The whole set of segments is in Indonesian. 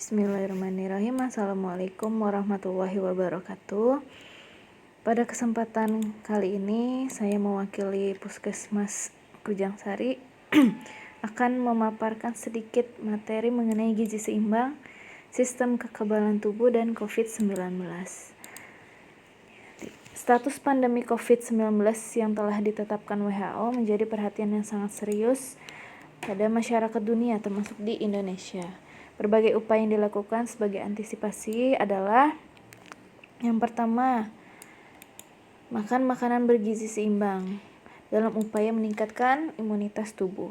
Bismillahirrahmanirrahim. Assalamualaikum warahmatullahi wabarakatuh. Pada kesempatan kali ini saya mewakili Puskesmas Kujangsari akan memaparkan sedikit materi mengenai gizi seimbang, sistem kekebalan tubuh dan COVID-19. Status pandemi COVID-19 yang telah ditetapkan WHO menjadi perhatian yang sangat serius pada masyarakat dunia termasuk di Indonesia. Berbagai upaya yang dilakukan sebagai antisipasi adalah yang pertama, makan makanan bergizi seimbang dalam upaya meningkatkan imunitas tubuh.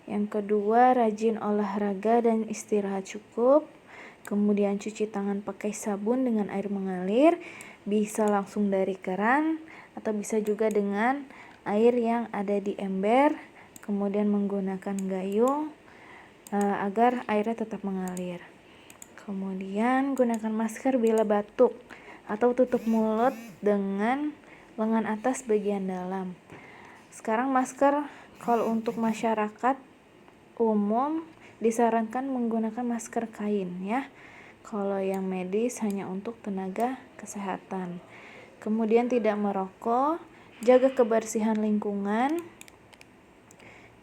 Yang kedua, rajin olahraga dan istirahat cukup. Kemudian cuci tangan pakai sabun dengan air mengalir, bisa langsung dari keran atau bisa juga dengan air yang ada di ember, kemudian menggunakan gayung agar airnya tetap mengalir. Kemudian gunakan masker bila batuk atau tutup mulut dengan lengan atas bagian dalam. Sekarang masker kalau untuk masyarakat umum disarankan menggunakan masker kain ya. Kalau yang medis hanya untuk tenaga kesehatan. Kemudian tidak merokok, jaga kebersihan lingkungan.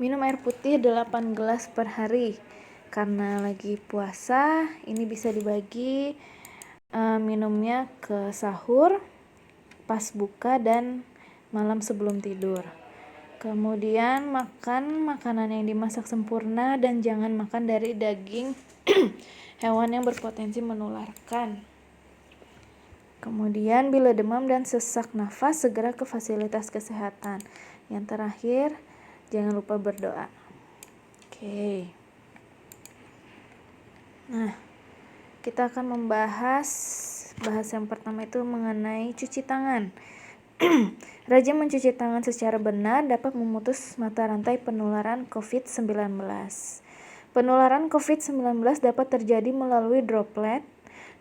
Minum air putih 8 gelas per hari. Karena lagi puasa, ini bisa dibagi minumnya ke sahur, pas buka, dan malam sebelum tidur. Kemudian makan makanan yang dimasak sempurna dan jangan makan dari daging hewan yang berpotensi menularkan. Kemudian bila demam dan sesak nafas, segera ke fasilitas kesehatan. Yang terakhir, jangan lupa berdoa. Oke. Nah, kita akan membahas yang pertama itu mengenai cuci tangan. Rajin mencuci tangan secara benar dapat memutus mata rantai penularan COVID-19. Penularan COVID-19 dapat terjadi melalui droplet,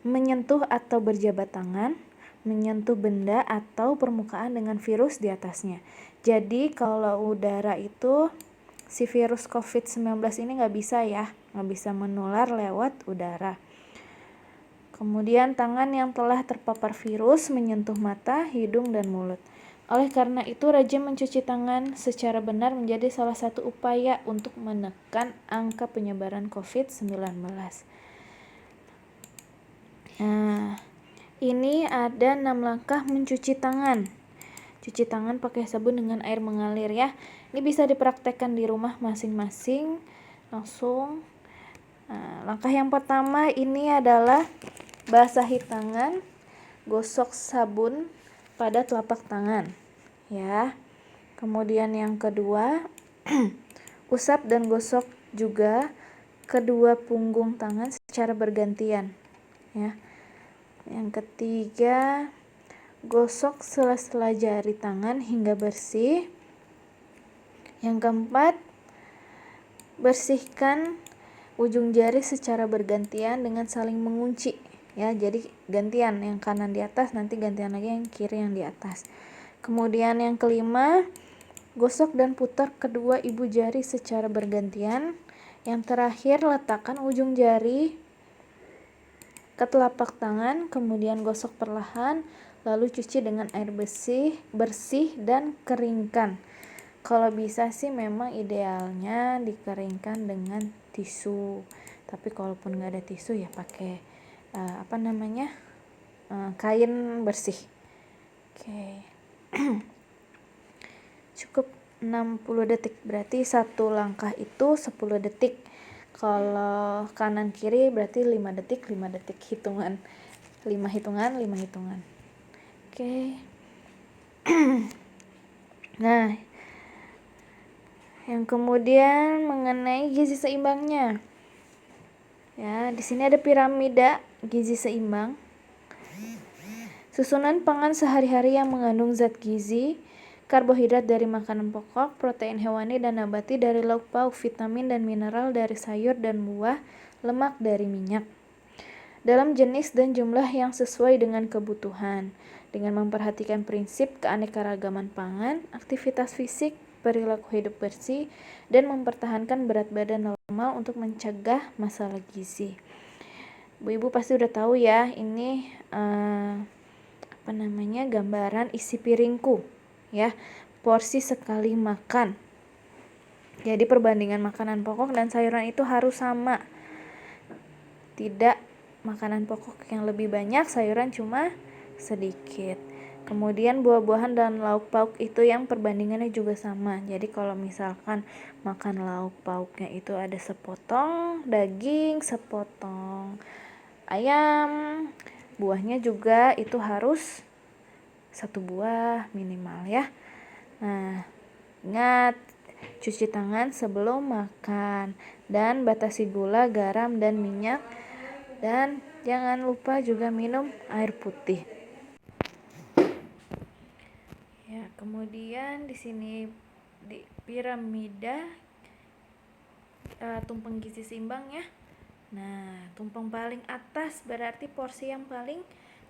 menyentuh atau berjabat tangan, menyentuh benda atau permukaan dengan virus di atasnya. Jadi kalau udara itu si virus COVID-19 ini nggak bisa menular lewat udara. Kemudian tangan yang telah terpapar virus menyentuh mata, hidung, dan mulut. Oleh karena itu rajin mencuci tangan secara benar menjadi salah satu upaya untuk menekan angka penyebaran COVID-19. Nah, ini ada 6 langkah mencuci tangan. Cuci tangan pakai sabun dengan air mengalir ya. Ini bisa dipraktekkan di rumah masing-masing langsung. Nah, langkah yang pertama ini adalah basahi tangan, gosok sabun pada telapak tangan ya. Kemudian yang kedua, usap dan gosok juga kedua punggung tangan secara bergantian ya. Yang ketiga, gosok sela-sela jari tangan hingga bersih. Yang keempat, bersihkan ujung jari secara bergantian dengan saling mengunci ya. Jadi gantian, yang kanan di atas, nanti gantian lagi yang kiri yang di atas. Kemudian yang kelima, gosok dan putar kedua ibu jari secara bergantian. Yang terakhir, letakkan ujung jari ke telapak tangan, kemudian gosok perlahan, lalu cuci dengan air bersih dan keringkan. Kalau bisa sih memang idealnya dikeringkan dengan tisu. Tapi kalaupun nggak ada tisu ya pakai kain bersih. Oke. Cukup 60 detik. Berarti satu langkah itu 10 detik. Kalau kanan kiri berarti 5 detik, 5 detik hitungan. 5 hitungan. Oke. Nah, yang kemudian mengenai gizi seimbangnya. Ya, di sini ada piramida gizi seimbang. Susunan pangan sehari-hari yang mengandung zat gizi, karbohidrat dari makanan pokok, protein hewani dan nabati dari lauk pauk, vitamin dan mineral dari sayur dan buah, lemak dari minyak. Dalam jenis dan jumlah yang sesuai dengan kebutuhan, dengan memperhatikan prinsip keanekaragaman pangan, aktivitas fisik, perilaku hidup bersih, dan mempertahankan berat badan normal untuk mencegah masalah gizi. ibu pasti udah tahu ya, ini gambaran isi piringku ya, porsi sekali makan. Jadi perbandingan makanan pokok dan sayuran itu harus sama, tidak makanan pokok yang lebih banyak, sayuran cuma sedikit. Kemudian buah-buahan dan lauk pauk itu yang perbandingannya juga sama. Jadi kalau misalkan makan lauk pauknya itu ada sepotong daging, sepotong ayam, buahnya juga itu harus 1 buah minimal ya. Nah, ingat cuci tangan sebelum makan dan batasi gula, garam dan minyak, dan jangan lupa juga minum air putih. Ya, kemudian di sini di piramida tumpeng gizi seimbang ya. Nah, tumpeng paling atas berarti porsi yang paling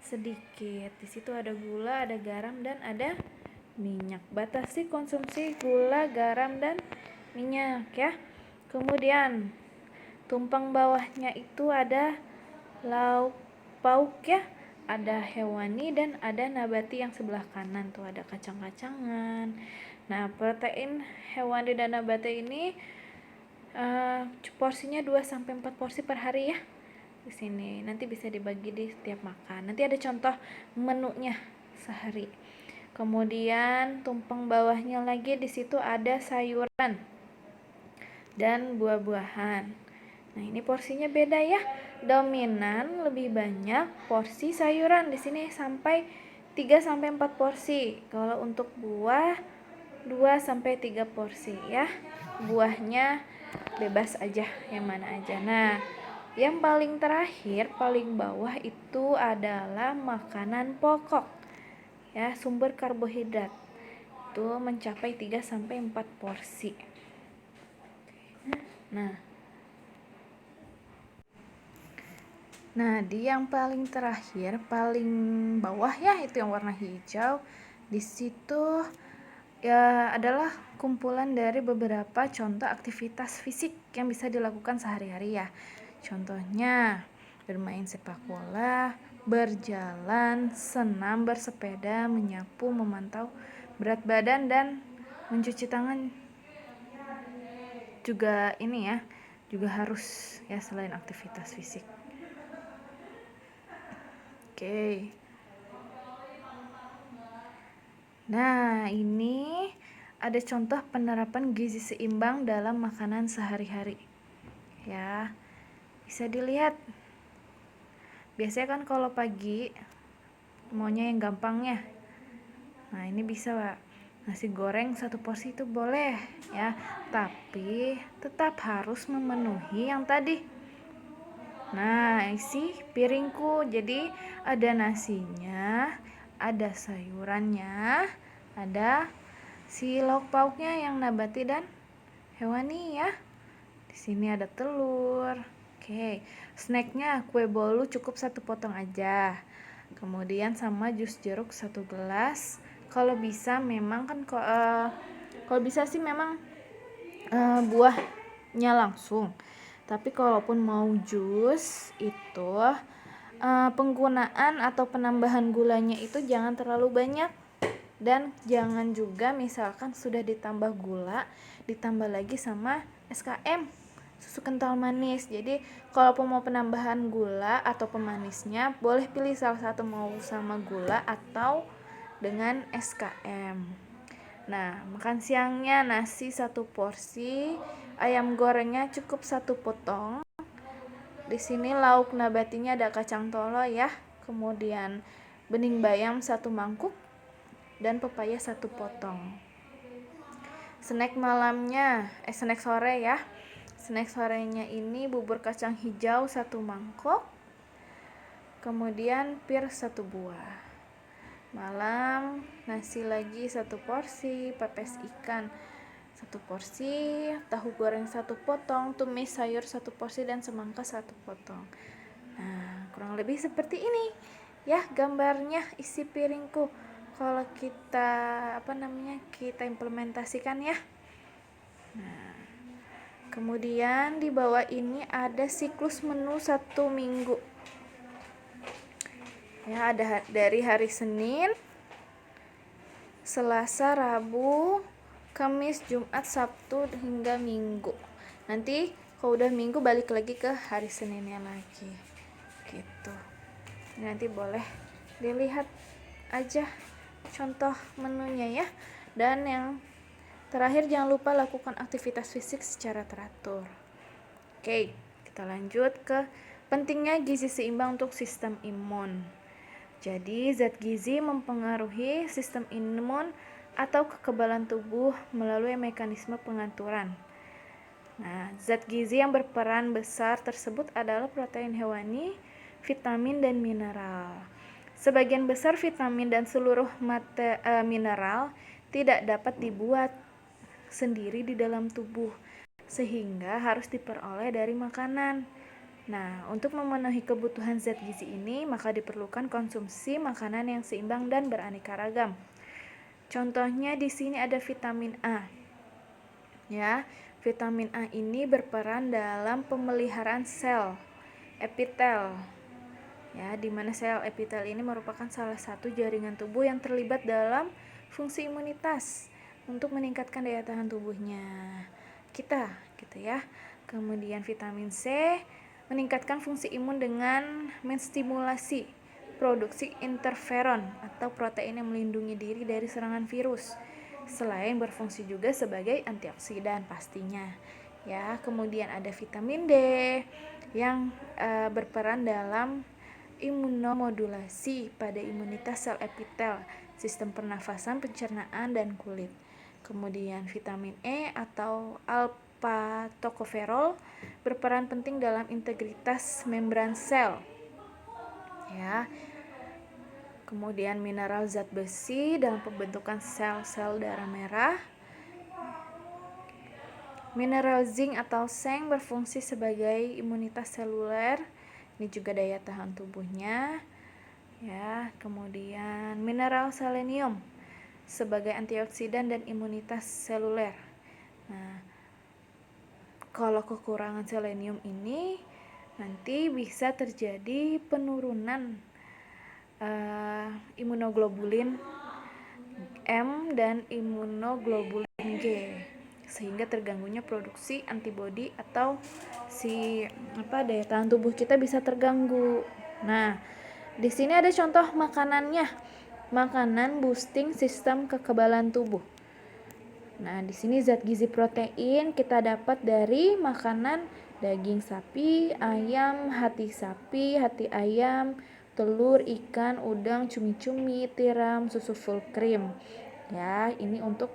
sedikit. Di situ ada gula, ada garam dan ada minyak. Batasi konsumsi gula, garam dan minyak ya. Kemudian tumpeng bawahnya itu ada lauk pauk ya, ada hewani dan ada nabati yang sebelah kanan tuh ada kacang-kacangan. Nah, protein hewani dan nabati ini porsinya 2-4 porsi per hari ya. Di sini nanti bisa dibagi di setiap makan. Nanti ada contoh menunya sehari. Kemudian tumpeng bawahnya lagi di situ ada sayuran dan buah-buahan. Nah, ini porsinya beda ya. Dominan lebih banyak porsi sayuran di sini sampai 3-4 porsi. Kalau untuk buah 2-3 porsi ya. Buahnya bebas aja yang mana aja. Nah, yang paling terakhir, paling bawah itu adalah makanan pokok. Ya, sumber karbohidrat. Itu mencapai 3-4 porsi. Nah, di yang paling terakhir, paling bawah ya, itu yang warna hijau. Di situ ya adalah kumpulan dari beberapa contoh aktivitas fisik yang bisa dilakukan sehari-hari ya. Contohnya bermain sepak bola, berjalan, senam, bersepeda, menyapu, memantau berat badan dan mencuci tangan juga ini ya, juga harus ya selain aktivitas fisik. Oke. Nah, ini ada contoh penerapan gizi seimbang dalam makanan sehari-hari. Ya, bisa dilihat. Biasanya kan kalau pagi maunya yang gampangnya. Nah, ini bisa, Pak. Nasi goreng 1 porsi itu boleh ya, tapi tetap harus memenuhi yang tadi. Nah, isi piringku jadi ada nasinya, ada sayurannya, ada si lauk pauknya yang nabati dan hewani ya. Di sini ada telur. Oke, snacknya kue bolu cukup 1 potong aja. Kemudian sama jus jeruk 1 gelas. Kalau bisa memang kan kalau bisa sih memang buahnya langsung. Tapi kalaupun mau jus itu penggunaan atau penambahan gulanya itu jangan terlalu banyak, dan jangan juga misalkan sudah ditambah gula ditambah lagi sama SKM, susu kental manis. Jadi kalaupun mau penambahan gula atau pemanisnya boleh pilih salah satu, mau sama gula atau dengan SKM. Nah, makan siangnya nasi 1 porsi, ayam gorengnya cukup 1 potong. Di sini lauk nabatinya ada kacang tolo ya, kemudian bening bayam 1 mangkuk dan pepaya 1 potong. Snack malamnya, snack sore ya. Snack sorenya ini bubur kacang hijau 1 mangkok. Kemudian pir 1 buah. Malam nasi lagi 1 porsi, pepes ikan 1 porsi, tahu goreng 1 potong, tumis sayur 1 porsi dan semangka 1 potong. Nah, kurang lebih seperti ini ya gambarnya isi piringku. Kalau kita kita implementasikan ya. Nah, kemudian di bawah ini ada siklus menu 1 minggu. Ya, ada dari hari Senin, Selasa, Rabu, Kamis, Jumat, Sabtu hingga Minggu. Nanti kalau udah Minggu balik lagi ke hari Seninnya lagi. Gitu. Nanti boleh dilihat aja contoh menunya ya. Dan yang terakhir, jangan lupa lakukan aktivitas fisik secara teratur. Oke, kita lanjut ke pentingnya gizi seimbang untuk sistem imun. Jadi, zat gizi mempengaruhi sistem imun atau kekebalan tubuh melalui mekanisme pengaturan. Nah, zat gizi yang berperan besar tersebut adalah protein hewani, vitamin, dan mineral. Sebagian besar vitamin dan seluruh mineral tidak dapat dibuat sendiri di dalam tubuh, sehingga harus diperoleh dari makanan. Nah, untuk memenuhi kebutuhan zat gizi ini, maka diperlukan konsumsi makanan yang seimbang dan beraneka ragam. Contohnya di sini ada vitamin A. Ya, vitamin A ini berperan dalam pemeliharaan sel epitel. Ya, di mana sel epitel ini merupakan salah satu jaringan tubuh yang terlibat dalam fungsi imunitas untuk meningkatkan daya tahan tubuhnya kita, gitu ya. Kemudian vitamin C meningkatkan fungsi imun dengan menstimulasi produksi interferon atau protein yang melindungi diri dari serangan virus. Selain berfungsi juga sebagai antioksidan pastinya. Ya, kemudian ada vitamin D yang berperan dalam imunomodulasi pada imunitas sel epitel, sistem pernafasan, pencernaan, dan kulit. Kemudian vitamin E atau alpha tocopherol berperan penting dalam integritas membran sel. Ya. Kemudian mineral zat besi dalam pembentukan sel-sel darah merah. Mineral zinc atau seng berfungsi sebagai imunitas seluler. Ini juga daya tahan tubuhnya. Ya, kemudian mineral selenium sebagai antioksidan dan imunitas seluler. Nah, kalau kekurangan selenium ini nanti bisa terjadi penurunan imunoglobulin M dan imunoglobulin G, sehingga terganggunya produksi antibodi atau daya tahan tubuh kita bisa terganggu. Nah, di sini ada contoh makanannya. Makanan boosting sistem kekebalan tubuh. Nah, di sini zat gizi protein kita dapat dari makanan daging sapi, ayam, hati sapi, hati ayam, telur, ikan, udang, cumi-cumi, tiram, susu full cream. Ya, ini untuk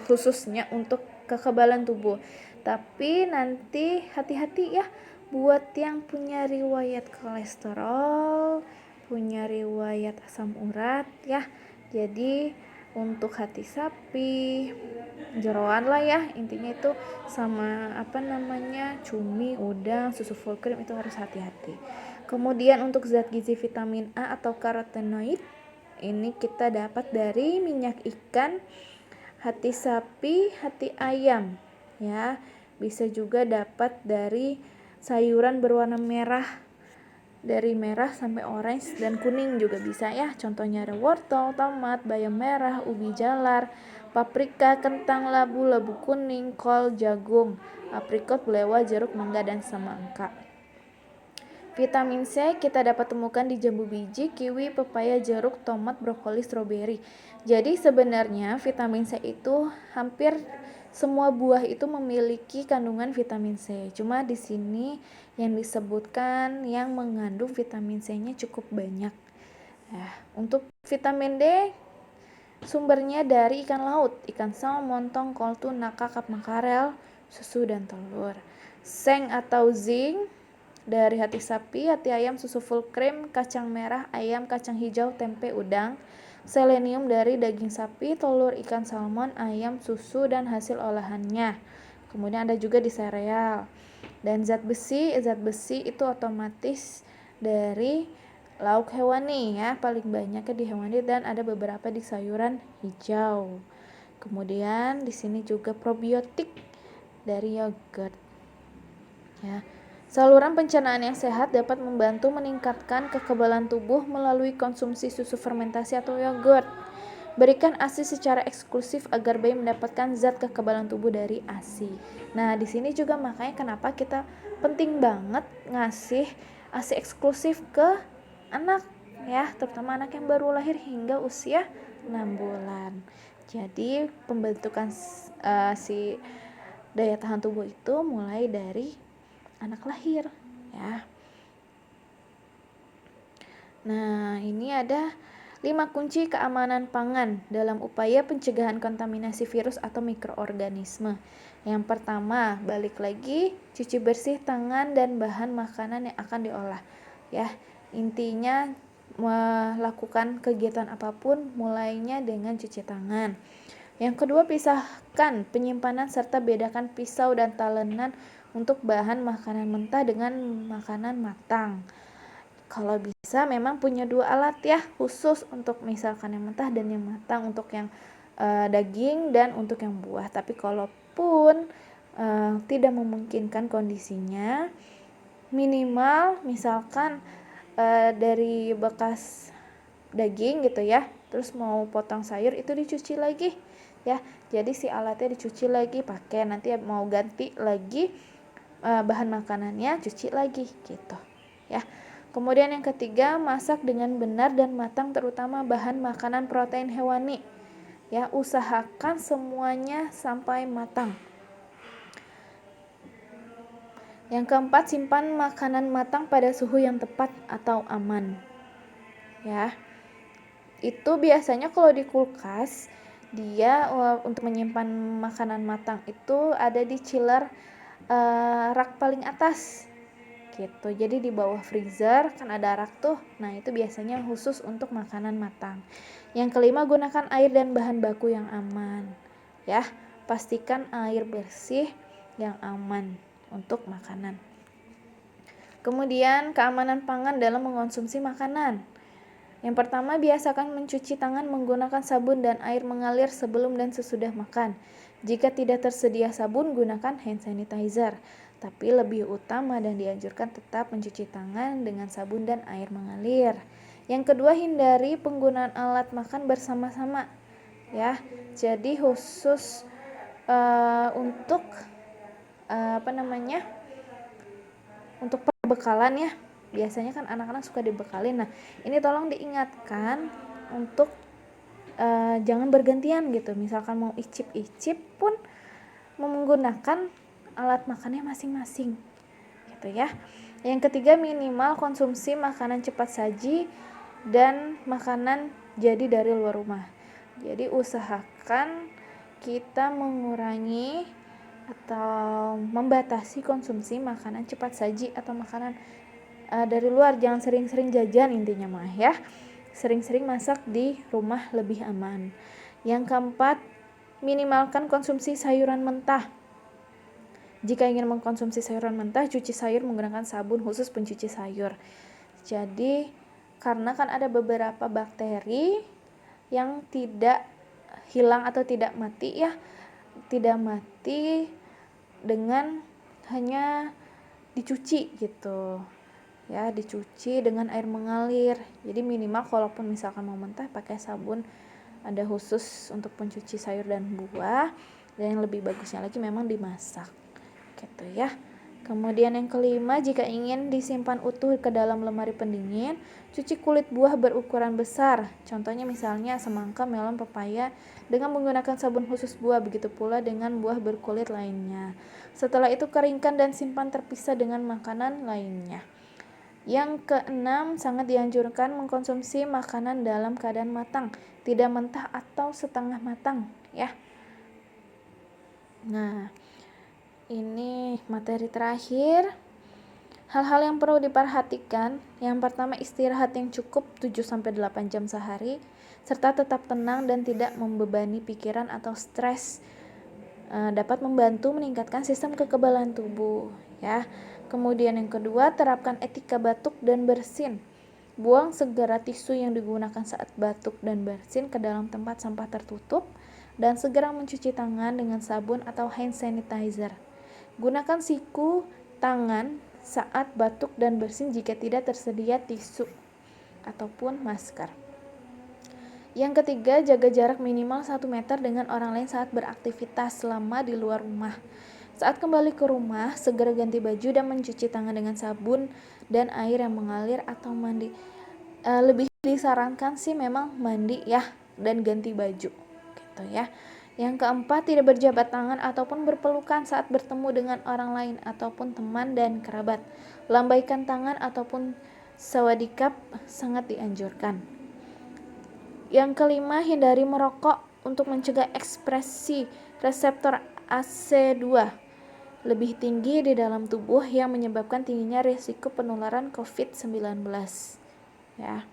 khususnya untuk kekebalan tubuh. Tapi nanti hati-hati ya buat yang punya riwayat kolesterol, punya riwayat asam urat ya. Jadi untuk hati sapi, jeroan lah ya, intinya itu sama cumi, udang, susu full cream itu harus hati-hati. Kemudian untuk zat gizi vitamin A atau karotenoid ini kita dapat dari minyak ikan, hati sapi, hati ayam ya. Bisa juga dapat dari sayuran berwarna merah, dari merah sampai orange dan kuning juga bisa ya. Contohnya ada wortel, tomat, bayam merah, ubi jalar, paprika, kentang, labu, labu kuning, kol, jagung, aprikot, belewah, jeruk, mangga, dan semangka. Vitamin C kita dapat temukan di jambu biji, kiwi, pepaya, jeruk, tomat, brokoli, stroberi. Jadi sebenarnya vitamin C itu hampir semua buah itu memiliki kandungan vitamin C. Cuma di sini yang disebutkan yang mengandung vitamin C-nya cukup banyak. Nah, untuk vitamin D sumbernya dari ikan laut, ikan salmon, tongkol, tuna, kakap, makarel, susu, dan telur. Seng atau zinc dari hati sapi, hati ayam, susu full cream, kacang merah, ayam, kacang hijau, tempe, udang. Selenium dari daging sapi, telur, ikan salmon, ayam, susu, dan hasil olahannya. Kemudian ada juga di sereal. Dan zat besi itu otomatis dari lauk hewani ya, paling banyaknya di hewani dan ada beberapa di sayuran hijau. Kemudian di sini juga probiotik dari yogurt. Ya. Saluran pencernaan yang sehat dapat membantu meningkatkan kekebalan tubuh melalui konsumsi susu fermentasi atau yogurt. Berikan ASI secara eksklusif agar bayi mendapatkan zat kekebalan tubuh dari ASI. Nah, di sini juga makanya kenapa kita penting banget ngasih ASI eksklusif ke anak ya, terutama anak yang baru lahir hingga usia 6 bulan. Jadi, pembentukan si daya tahan tubuh itu mulai dari anak lahir ya. Nah, ini ada 5 kunci keamanan pangan dalam upaya pencegahan kontaminasi virus atau mikroorganisme. Yang pertama, balik lagi, cuci bersih tangan dan bahan makanan yang akan diolah. Ya, intinya melakukan kegiatan apapun mulainya dengan cuci tangan. Yang kedua, pisahkan penyimpanan serta bedakan pisau dan talenan untuk bahan makanan mentah dengan makanan matang. Kalau bisa memang punya 2 alat ya khusus untuk misalkan yang mentah dan yang matang, untuk yang daging dan untuk yang buah. Tapi kalaupun tidak memungkinkan kondisinya, minimal misalkan dari bekas daging gitu ya, terus mau potong sayur itu dicuci lagi ya. Jadi si alatnya dicuci lagi, pakai nanti mau ganti lagi bahan makanannya, cuci lagi gitu ya. Kemudian yang ketiga, masak dengan benar dan matang terutama bahan makanan protein hewani. Ya, usahakan semuanya sampai matang. Yang keempat, simpan makanan matang pada suhu yang tepat atau aman. Ya. Itu biasanya kalau di kulkas dia untuk menyimpan makanan matang itu ada di chiller rak paling atas gitu. Jadi di bawah freezer kan ada rak tuh. Nah, itu biasanya khusus untuk makanan matang. Yang kelima, gunakan air dan bahan baku yang aman. Ya, pastikan air bersih yang aman untuk makanan. Kemudian, keamanan pangan dalam mengonsumsi makanan. Yang pertama, biasakan mencuci tangan menggunakan sabun dan air mengalir sebelum dan sesudah makan. Jika tidak tersedia sabun, gunakan hand sanitizer. Tapi lebih utama dan dianjurkan tetap mencuci tangan dengan sabun dan air mengalir. Yang kedua, hindari penggunaan alat makan bersama-sama. Ya, jadi khusus untuk untuk perbekalan ya. Biasanya kan anak-anak suka dibekalin. Nah, ini tolong diingatkan untuk jangan bergantian gitu. Misalkan mau icip-icip pun menggunakan alat makannya masing-masing gitu ya. Yang ketiga, minimal konsumsi makanan cepat saji dan makanan jadi dari luar rumah. Jadi usahakan kita mengurangi atau membatasi konsumsi makanan cepat saji atau makanan dari luar. Jangan sering-sering jajan intinya mah ya. Sering-sering masak di rumah lebih aman. Yang keempat, minimalkan konsumsi sayuran mentah. Jika ingin mengkonsumsi sayuran mentah, cuci sayur menggunakan sabun khusus pencuci sayur. Jadi, karena kan ada beberapa bakteri yang tidak hilang atau tidak mati ya. Tidak mati dengan hanya dicuci gitu. Ya, dicuci dengan air mengalir. Jadi minimal kalaupun misalkan mau mentah pakai sabun ada khusus untuk pencuci sayur dan buah. Dan yang lebih bagusnya lagi memang dimasak gitu ya. Kemudian yang kelima, jika ingin disimpan utuh ke dalam lemari pendingin, cuci kulit buah berukuran besar. Contohnya misalnya semangka, melon, pepaya dengan menggunakan sabun khusus buah, begitu pula dengan buah berkulit lainnya. Setelah itu keringkan dan simpan terpisah dengan makanan lainnya. Yang keenam, sangat dianjurkan mengkonsumsi makanan dalam keadaan matang, tidak mentah atau setengah matang ya. Nah, ini materi terakhir. Hal-hal yang perlu diperhatikan. Yang pertama, istirahat yang cukup 7-8 jam sehari, serta tetap tenang dan tidak membebani pikiran atau stres. Dapat membantu meningkatkan sistem kekebalan tubuh ya. Kemudian yang kedua, terapkan etika batuk dan bersin. Buang segera tisu yang digunakan saat batuk dan bersin ke dalam tempat sampah tertutup dan segera mencuci tangan dengan sabun atau hand sanitizer. Gunakan siku tangan saat batuk dan bersin jika tidak tersedia tisu ataupun masker. Yang ketiga, jaga jarak minimal 1 meter dengan orang lain saat beraktivitas selama di luar rumah. Saat kembali ke rumah, segera ganti baju dan mencuci tangan dengan sabun dan air yang mengalir atau mandi. Lebih disarankan sih memang mandi ya dan ganti baju gitu ya. Yang keempat, tidak berjabat tangan ataupun berpelukan saat bertemu dengan orang lain ataupun teman dan kerabat. Lambaikan tangan ataupun sawadikap sangat dianjurkan. Yang kelima, hindari merokok untuk mencegah ekspresi reseptor AC2 lebih tinggi di dalam tubuh yang menyebabkan tingginya risiko penularan COVID-19 ya.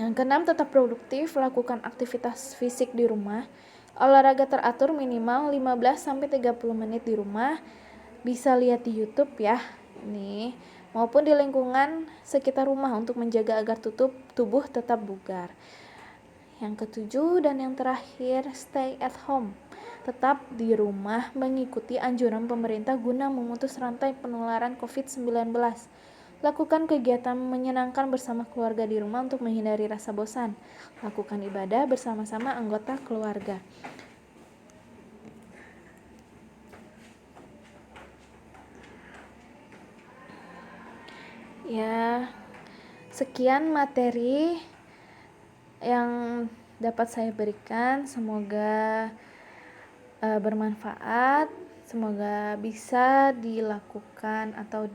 Yang keenam, tetap produktif, lakukan aktivitas fisik di rumah. Olahraga teratur minimal 15-30 menit di rumah. Bisa lihat di YouTube ya. Ini maupun di lingkungan sekitar rumah untuk menjaga agar tubuh tetap bugar. Yang ketujuh dan yang terakhir, stay at home. Tetap di rumah mengikuti anjuran pemerintah guna memutus rantai penularan COVID-19. Lakukan kegiatan menyenangkan bersama keluarga di rumah untuk menghindari rasa bosan. Lakukan ibadah bersama-sama anggota keluarga. Ya, sekian materi yang dapat saya berikan. Semoga bermanfaat. Semoga bisa dilakukan atau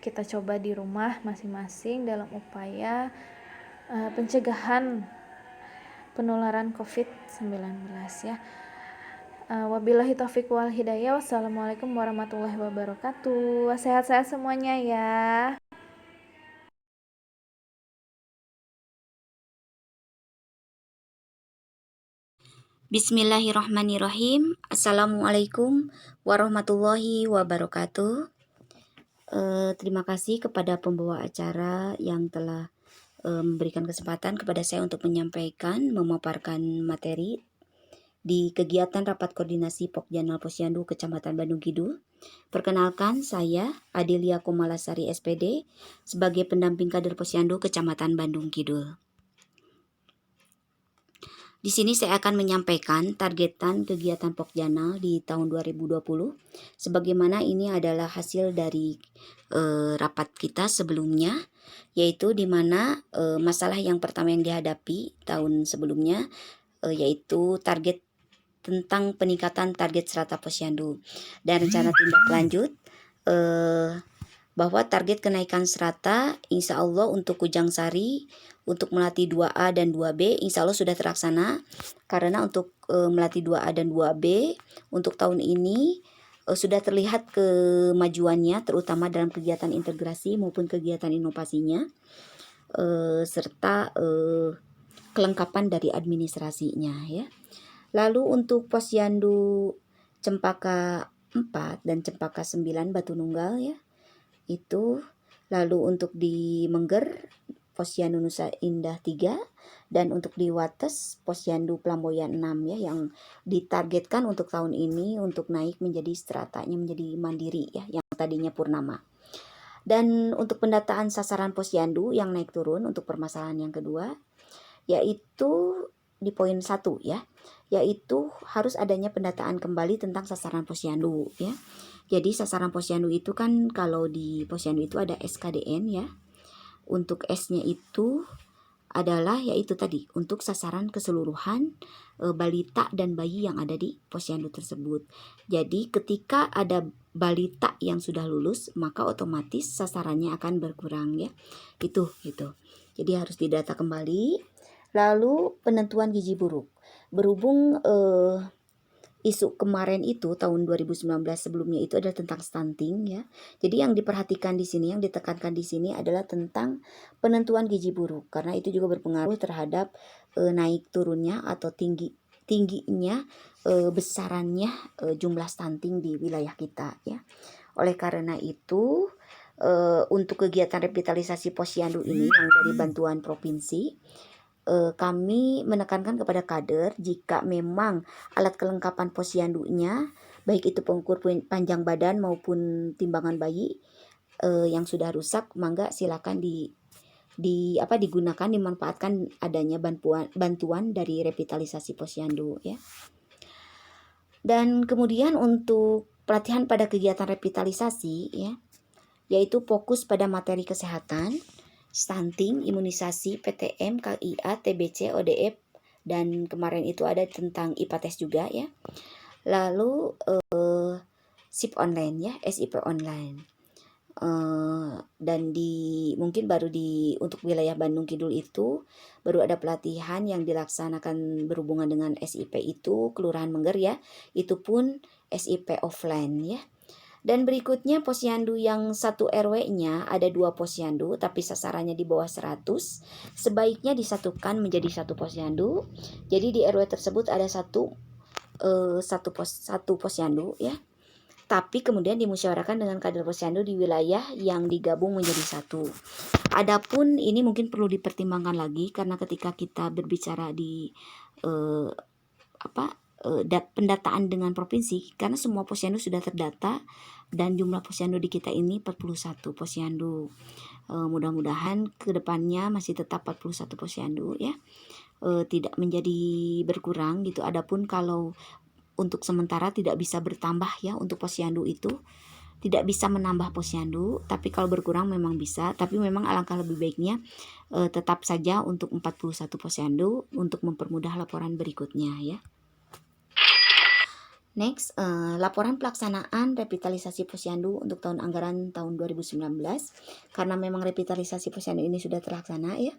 kita coba di rumah masing-masing dalam upaya pencegahan penularan COVID-19 ya. Wabillahi taufiq wal hidayah. Wassalamualaikum warahmatullahi wabarakatuh. Sehat-sehat semuanya ya. Bismillahirrahmanirrahim. Assalamualaikum warahmatullahi wabarakatuh. Terima kasih kepada pembawa acara yang telah memberikan kesempatan kepada saya untuk menyampaikan, memaparkan materi di kegiatan Rapat Koordinasi Pokjanal Posyandu Kecamatan Bandung Kidul. Perkenalkan, saya Adelia Komalasari SPD sebagai pendamping kader Posyandu Kecamatan Bandung Kidul. Di sini saya akan menyampaikan targetan kegiatan Pokjanal di tahun 2020, sebagaimana ini adalah hasil dari rapat kita sebelumnya, yaitu di mana masalah yang pertama yang dihadapi tahun sebelumnya, yaitu target tentang peningkatan target strata posyandu dan rencana tindak lanjut bahwa target kenaikan strata insya Allah untuk Kujang Sari, untuk Melati 2A dan 2B insya Allah sudah terlaksana, karena untuk Melati 2A dan 2B untuk tahun ini sudah terlihat kemajuannya, terutama dalam kegiatan integrasi maupun kegiatan inovasinya, serta kelengkapan dari administrasinya ya. Lalu untuk Posyandu Cempaka 4 dan Cempaka 9 Batu Nunggal ya, itu. Lalu untuk di Mengger Posyandu Nusa Indah 3 dan untuk di Wates Posyandu Pelamboyan 6 ya, yang ditargetkan untuk tahun ini untuk naik menjadi stratanya menjadi mandiri ya, yang tadinya purnama. Dan untuk pendataan sasaran posyandu yang naik turun untuk permasalahan yang kedua, yaitu di poin 1 ya, yaitu harus adanya pendataan kembali tentang sasaran posyandu ya. Jadi sasaran posyandu itu kan kalau di posyandu itu ada SKDN ya. Untuk S-nya itu adalah yaitu tadi untuk sasaran keseluruhan balita dan bayi yang ada di posyandu tersebut. Jadi ketika ada balita yang sudah lulus, maka otomatis sasarannya akan berkurang ya. Itu gitu. Jadi harus didata kembali. Lalu penentuan gizi buruk. Berhubung isu kemarin itu tahun 2019 sebelumnya itu adalah tentang stunting ya. Jadi yang diperhatikan di sini, yang ditekankan di sini adalah tentang penentuan gizi buruk, karena itu juga berpengaruh terhadap naik turunnya atau tingginya besarannya jumlah stunting di wilayah kita ya. Oleh karena itu untuk kegiatan revitalisasi posyandu ini yang dari bantuan provinsi, kami menekankan kepada kader jika memang alat kelengkapan posyandunya baik itu pengukur panjang badan maupun timbangan bayi yang sudah rusak, mangga silakan digunakan, dimanfaatkan adanya bantuan dari revitalisasi posyandu ya. Dan kemudian untuk pelatihan pada kegiatan revitalisasi ya, yaitu fokus pada materi kesehatan, stunting, imunisasi, PTM, KIA, TBC, ODF, dan kemarin itu ada tentang IPA tes juga ya. Lalu SIP online ya, SIP online. Dan mungkin baru untuk wilayah Bandung Kidul itu baru ada pelatihan yang dilaksanakan berhubungan dengan SIP itu Kelurahan Mengger ya, itu pun SIP offline ya. Dan berikutnya posyandu yang 1 RW-nya ada 2 posyandu tapi sasarannya di bawah 100, sebaiknya disatukan menjadi 1 posyandu. Jadi di RW tersebut ada satu posyandu ya. Tapi kemudian dimusyawarahkan dengan kader posyandu di wilayah yang digabung menjadi 1. Adapun ini mungkin perlu dipertimbangkan lagi karena ketika kita berbicara di pendataan dengan provinsi, karena semua posyandu sudah terdata dan jumlah posyandu di kita ini 41 posyandu. Mudah-mudahan kedepannya masih tetap 41 posyandu ya, tidak menjadi berkurang gitu. Adapun kalau untuk sementara tidak bisa bertambah ya, untuk posyandu itu tidak bisa menambah posyandu, tapi kalau berkurang memang bisa, tapi memang alangkah lebih baiknya tetap saja untuk 41 posyandu untuk mempermudah laporan berikutnya ya. Next, laporan pelaksanaan revitalisasi posyandu untuk tahun anggaran tahun 2019. Karena memang revitalisasi posyandu ini sudah terlaksana ya.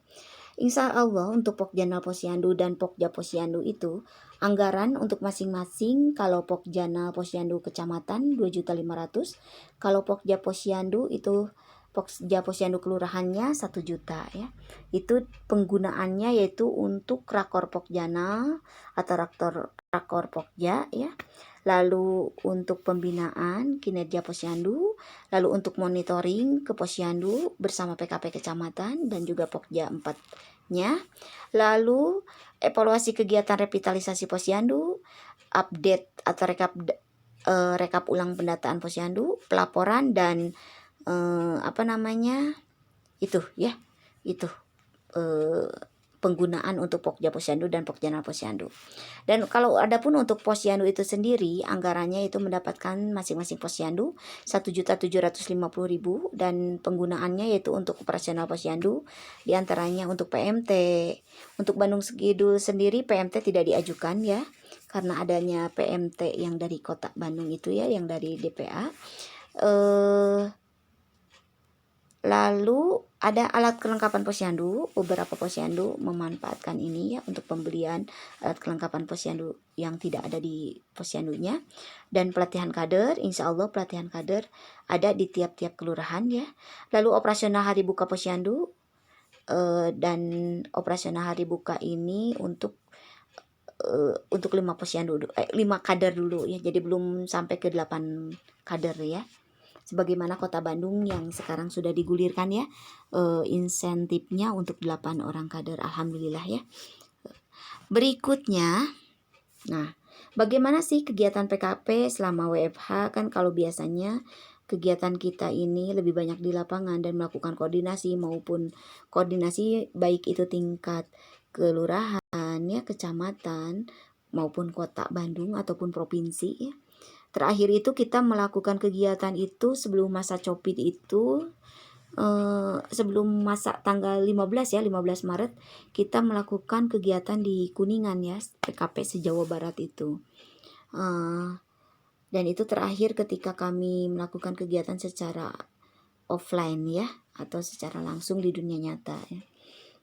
Insya Allah untuk Pokjanal Posyandu dan Pokja Posyandu itu anggaran untuk masing-masing, kalau Pokjanal Posyandu Kecamatan 2.500.000, kalau Pokja Posyandu itu Pokja Posyandu kelurahannya 1 juta ya. Itu penggunaannya yaitu untuk rakor Pokjanal atau rakor Pokja ya. Lalu untuk pembinaan kinerja posyandu, lalu untuk monitoring ke posyandu bersama PKP kecamatan dan juga Pokja 4-nya. Lalu evaluasi kegiatan revitalisasi posyandu, update atau rekap ulang pendataan posyandu, pelaporan dan itu ya, itu penggunaan untuk Pokja Posyandu dan Pokjanal Posyandu. Dan kalau adapun untuk posyandu itu sendiri, anggarannya itu mendapatkan masing-masing posyandu 1.750.000 dan penggunaannya yaitu untuk operasional posyandu, diantaranya untuk PMT. Untuk Bandung Kidul sendiri PMT tidak diajukan ya, karena adanya PMT yang dari Kota Bandung itu ya, yang dari DPA. Lalu ada alat kelengkapan posyandu, beberapa posyandu memanfaatkan ini ya untuk pembelian alat kelengkapan posyandu yang tidak ada di posyandunya. Dan pelatihan kader, insya Allah pelatihan kader ada di tiap-tiap kelurahan ya. Lalu operasional hari buka posyandu, dan operasional hari buka ini untuk 5 posyandu, 5 kader dulu ya, jadi belum sampai ke 8 kader ya. Sebagaimana Kota Bandung yang sekarang sudah digulirkan ya, insentifnya untuk 8 orang kader, alhamdulillah ya. Berikutnya, nah bagaimana sih kegiatan PKP selama WFH? Kan kalau biasanya kegiatan kita ini lebih banyak di lapangan dan melakukan koordinasi maupun koordinasi baik itu tingkat kelurahan ya, kecamatan maupun Kota Bandung ataupun provinsi ya. Terakhir itu kita melakukan kegiatan itu sebelum masa Covid itu, sebelum masa tanggal 15 Maret kita melakukan kegiatan di Kuningan ya, PKP se-Jawa Barat itu. Dan itu terakhir ketika kami melakukan kegiatan secara offline ya, atau secara langsung di dunia nyata ya.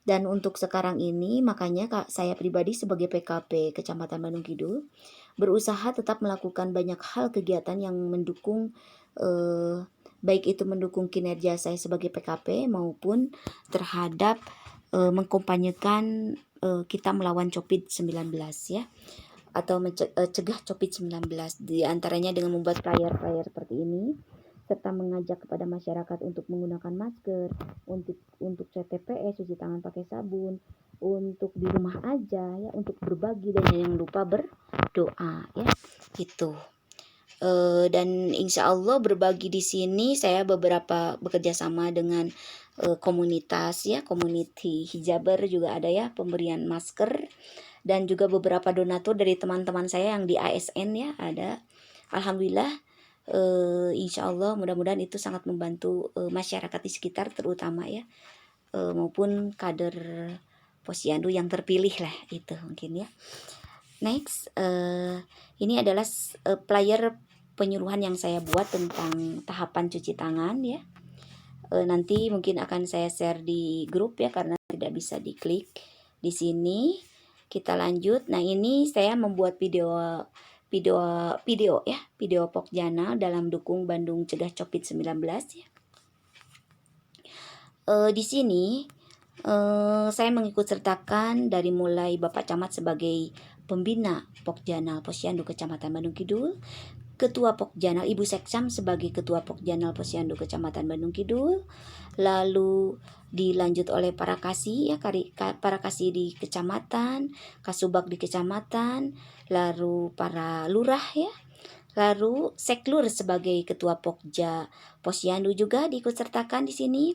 Dan untuk sekarang ini makanya saya pribadi sebagai PKP Kecamatan Bandung Kidul berusaha tetap melakukan banyak hal kegiatan yang mendukung, baik itu mendukung kinerja saya sebagai PKP maupun terhadap mengkampanyekan kita melawan COVID-19 ya, atau mencegah COVID-19, di antaranya dengan membuat flyer-flyer seperti ini serta mengajak kepada masyarakat untuk menggunakan masker, untuk CTPS, cuci tangan pakai sabun, untuk di rumah aja ya, untuk berbagi dan jangan lupa berdoa ya, gitu. Dan insya Allah berbagi di sini saya beberapa bekerja sama dengan komunitas ya, community hijaber juga ada ya, pemberian masker, dan juga beberapa donatur dari teman-teman saya yang di ASN ya ada. Alhamdulillah, insya Allah mudah-mudahan itu sangat membantu masyarakat di sekitar terutama ya, maupun kader Posyandu yang terpilih lah itu mungkin ya. Next, ini adalah flyer penyuluhan yang saya buat tentang tahapan cuci tangan ya. Nanti mungkin akan saya share di grup ya karena tidak bisa diklik di sini. Kita lanjut. Nah, ini saya membuat video ya, video Pokjana dalam dukung Bandung Cegah COVID-19 ya. Di sini saya mengikut sertakan dari mulai Bapak Camat sebagai pembina Pokjanal Posyandu Kecamatan Bandung Kidul, Ketua Pokjanal Ibu Seksam sebagai Ketua Pokjanal Posyandu Kecamatan Bandung Kidul, lalu dilanjut oleh para kasih ya, para kasih di kecamatan, kasubag di kecamatan, lalu para lurah ya, lalu seklur sebagai Ketua Pokja Posyandu juga diikut sertakan di sini.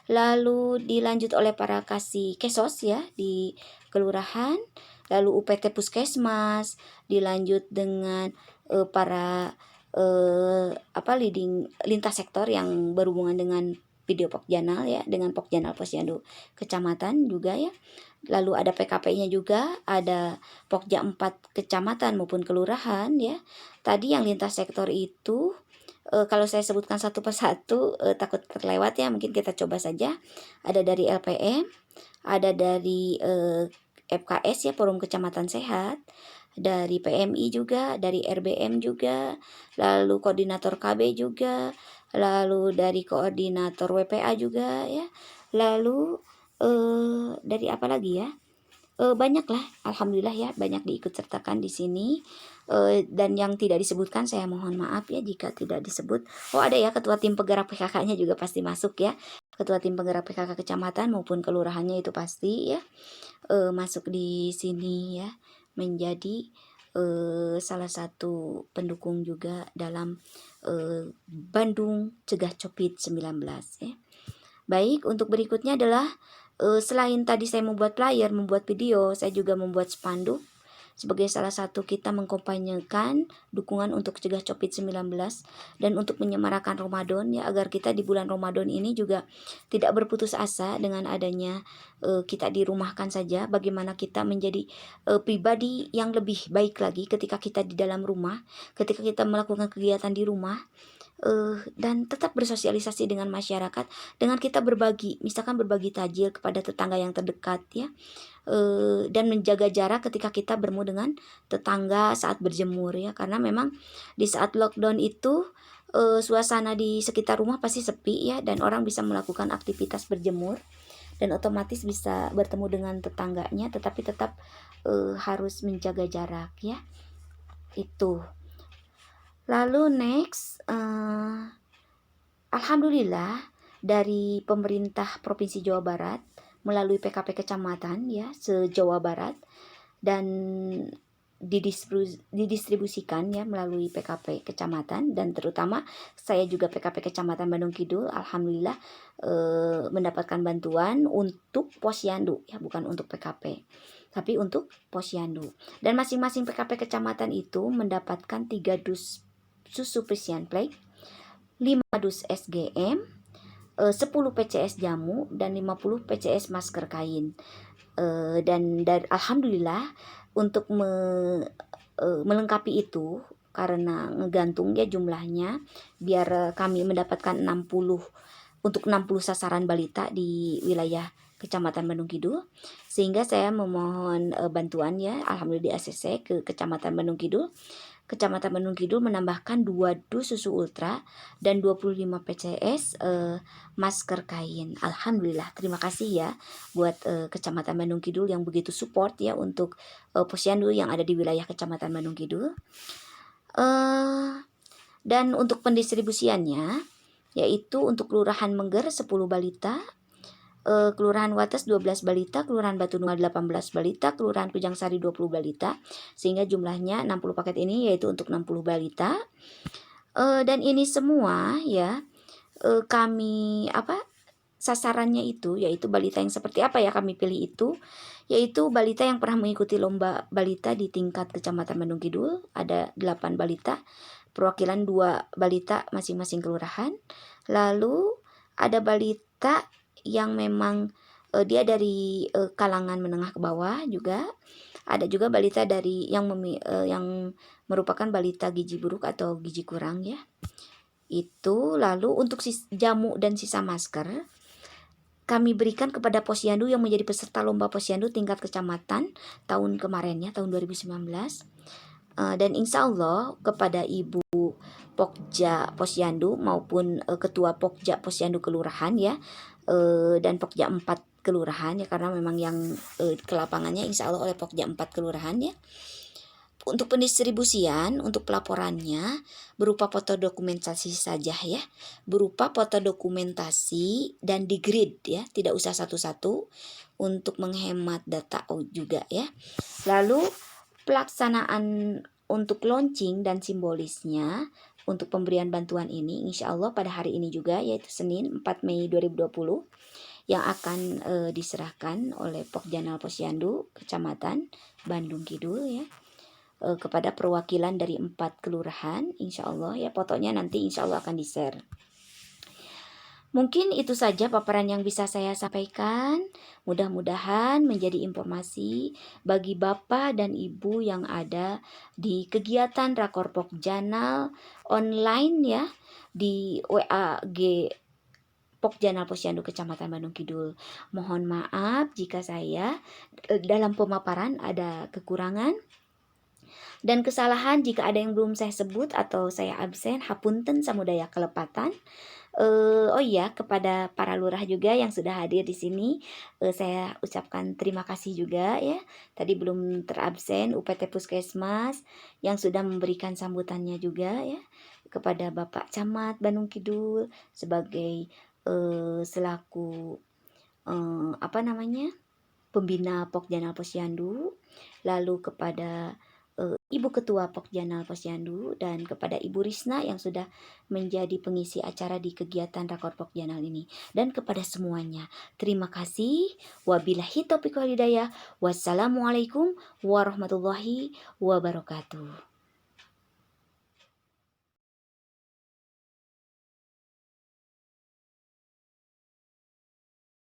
Lalu dilanjut oleh para kasih kesos ya di kelurahan, lalu UPT Puskesmas, dilanjut dengan para leading lintas sektor yang berhubungan dengan video Pokjanal ya, dengan Pokjanal Posyandu Kecamatan juga ya. Lalu ada PKP-nya juga, ada Pokja 4 kecamatan maupun kelurahan ya. Tadi yang lintas sektor itu kalau saya sebutkan satu persatu takut terlewat ya, mungkin kita coba saja. Ada dari LPM, ada dari FKS ya, Forum Kecamatan Sehat, dari PMI juga, dari RBM juga, lalu koordinator KB juga, lalu dari koordinator WPA juga ya, lalu dari apa lagi ya? Banyaklah, alhamdulillah ya, banyak diikut sertakan di sini. Dan yang tidak disebutkan saya mohon maaf ya jika tidak disebut. Oh, ada ya, ketua tim penggerak PKK-nya juga pasti masuk ya. Ketua tim penggerak PKK kecamatan maupun kelurahannya itu pasti ya masuk di sini ya, menjadi salah satu pendukung juga dalam Bandung Cegah COVID-19 ya. Baik, untuk berikutnya adalah selain tadi saya membuat flyer, membuat video, saya juga membuat spanduk sebagai salah satu kita mengkampanyekan dukungan untuk cegah COVID-19 dan untuk menyemarakan Ramadan ya, agar kita di bulan Ramadan ini juga tidak berputus asa dengan adanya kita dirumahkan saja, bagaimana kita menjadi pribadi yang lebih baik lagi ketika kita di dalam rumah, ketika kita melakukan kegiatan di rumah, dan tetap bersosialisasi dengan masyarakat dengan kita berbagi, misalkan berbagi tajil kepada tetangga yang terdekat ya, dan menjaga jarak ketika kita bertemu dengan tetangga saat berjemur ya, karena memang di saat lockdown itu suasana di sekitar rumah pasti sepi ya, dan orang bisa melakukan aktivitas berjemur dan otomatis bisa bertemu dengan tetangganya, tetapi tetap harus menjaga jarak ya, itu. Lalu next, alhamdulillah dari pemerintah Provinsi Jawa Barat melalui PKP Kecamatan ya se-Jawa Barat, dan didistribusikan ya melalui PKP Kecamatan, dan terutama saya juga PKP Kecamatan Bandung Kidul, alhamdulillah mendapatkan bantuan untuk Posyandu ya, bukan untuk PKP tapi untuk Posyandu. Dan masing-masing PKP Kecamatan itu mendapatkan 3 dus susu Frisian Plate, 5 dus SGM, 10 PCS jamu, dan 50 PCS masker kain. Dan alhamdulillah untuk melengkapi itu, karena ngegantung ya jumlahnya, biar kami mendapatkan 60 untuk 60 sasaran balita di wilayah Kecamatan Bandung Kidul, sehingga saya memohon bantuan ya, alhamdulillah di ACC ke Kecamatan Bandung Kidul. Kecamatan Bandung Kidul menambahkan 2 dus susu ultra dan 25 PCS masker kain. Alhamdulillah, terima kasih ya buat Kecamatan Bandung Kidul yang begitu support ya untuk Posyandu yang ada di wilayah Kecamatan Bandung Kidul. Dan untuk pendistribusiannya yaitu untuk Kelurahan Mengger 10 balita, Kelurahan Wates 12 balita, Kelurahan Batu Nunggal 18 balita, Kelurahan Kujang Sari 20 balita, sehingga jumlahnya 60 paket ini yaitu untuk 60 balita. Dan ini semua ya kami sasarannya itu yaitu balita yang seperti apa ya kami pilih itu, yaitu balita yang pernah mengikuti lomba balita di tingkat Kecamatan Bandung Kidul, ada 8 balita, perwakilan 2 balita masing-masing kelurahan. Lalu ada balita yang memang dia dari kalangan menengah ke bawah juga. Ada juga balita dari yang merupakan balita gizi buruk atau gizi kurang ya. Itu lalu untuk jamu dan sisa masker kami berikan kepada posyandu yang menjadi peserta lomba posyandu tingkat kecamatan tahun kemarin ya, tahun 2019. Dan insya Allah kepada Ibu Pokja Posyandu maupun Ketua Pokja Posyandu Kelurahan ya, dan Pokja 4 Kelurahan ya, karena memang yang ke lapangannya insya Allah oleh Pokja 4 Kelurahan ya. Untuk pendistribusian, untuk pelaporannya berupa foto dokumentasi saja ya, berupa foto dokumentasi dan di grid ya, tidak usah satu-satu untuk menghemat data juga ya. Lalu pelaksanaan untuk launching dan simbolisnya untuk pemberian bantuan ini insya Allah pada hari ini juga, yaitu Senin 4 Mei 2020 yang akan diserahkan oleh Pokjanal Posyandu Kecamatan Bandung Kidul ya, kepada perwakilan dari 4 kelurahan insya Allah ya. Fotonya nanti insya Allah akan di-share. Mungkin itu saja paparan yang bisa saya sampaikan. Mudah-mudahan menjadi informasi bagi Bapak dan Ibu yang ada di kegiatan Rakor Pokjanal online ya, di WAG Pokjanal Posyandu Kecamatan Bandung Kidul. Mohon maaf jika saya dalam pemaparan ada kekurangan dan kesalahan jika ada yang belum saya sebut atau saya absen, hapunten samudaya kelepatan. Oh iya, kepada para lurah juga yang sudah hadir di sini, saya ucapkan terima kasih juga ya. Tadi belum terabsen UPT Puskesmas yang sudah memberikan sambutannya juga ya, kepada Bapak Camat Bandung Kidul sebagai selaku pembina Pokjanal Posyandu, lalu kepada Ibu Ketua Pokjanal Posyandu dan kepada Ibu Risna yang sudah menjadi pengisi acara di kegiatan Rakor Pokjanal ini, dan kepada semuanya terima kasih. Wabillahi taufiq wal hidayah. Wassalamualaikum warahmatullahi wabarakatuh.